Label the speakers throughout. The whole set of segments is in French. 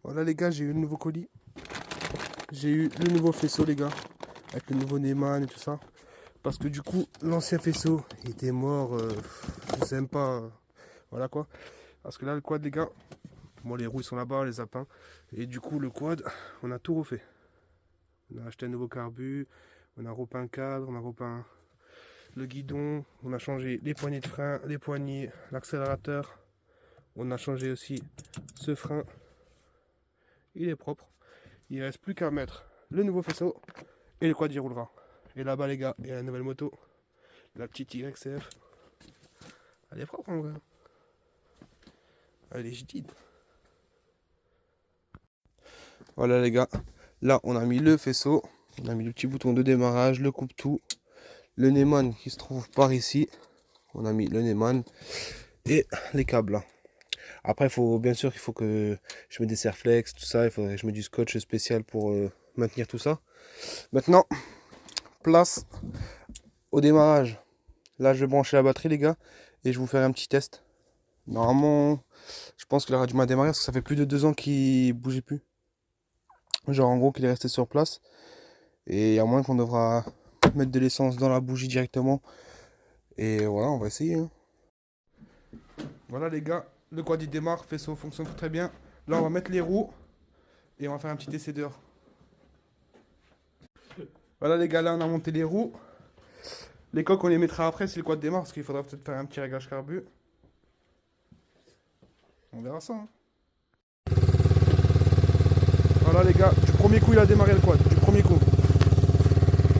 Speaker 1: Voilà les gars, j'ai eu le nouveau colis. J'ai eu le nouveau faisceau les gars. Avec le nouveau Neyman et tout ça. Parce que du coup, l'ancien faisceau il était mort. Je sais même pas. Voilà quoi. Parce que là, le quad les gars. Bon, les roues ils sont là-bas, les apins. Et du coup, le quad, on a tout refait. On a acheté un nouveau carbu. On a repeint le cadre. On a repeint le guidon. On a changé les poignées de frein, les poignées, l'accélérateur. On a changé aussi ce frein. Il est propre. Il ne reste plus qu'à mettre le nouveau faisceau et le quad y roulera. Et là-bas les gars, il y a la nouvelle moto, la petite YCF. Elle est propre en vrai. Elle est légitime. Voilà les gars, là on a mis le faisceau, on a mis le petit bouton de démarrage, le coupe-tout, le Neyman qui se trouve par ici. On a mis le Neyman et les câbles là. Après, bien sûr qu'il faut que je mette des serflex, tout ça. Il faudrait que je mette du scotch spécial pour maintenir tout ça. Maintenant, place au démarrage. Là, je vais brancher la batterie, les gars, et je vais vous faire un petit test. Normalement, je pense qu'il aura du mal à démarrer parce que ça fait plus de 2 ans qu'il bougeait plus. Genre, en gros, qu'il est resté sur place. Et à moins qu'on devra mettre de l'essence dans la bougie directement. Et voilà, on va essayer. Hein. Voilà, les gars. Le quad il démarre, faisceau fonctionne très bien. Là on va mettre les roues et on va faire un petit essai dehors. Voilà les gars, là on a monté les roues. Les coques on les mettra après si le quad démarre parce qu'il faudra peut-être faire un petit réglage carbu. On verra ça. Hein. Voilà les gars, du premier coup il a démarré le quad, du premier coup.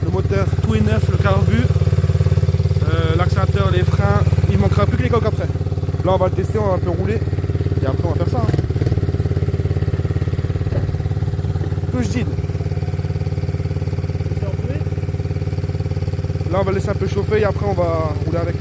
Speaker 1: Le moteur tout est neuf, le carbu, l'accélérateur, les freins, il manquera plus que les coques après. Là on va le tester, on va un peu rouler et après on va faire ça. Hein. Push did. Là on va laisser un peu chauffer et après on va rouler avec.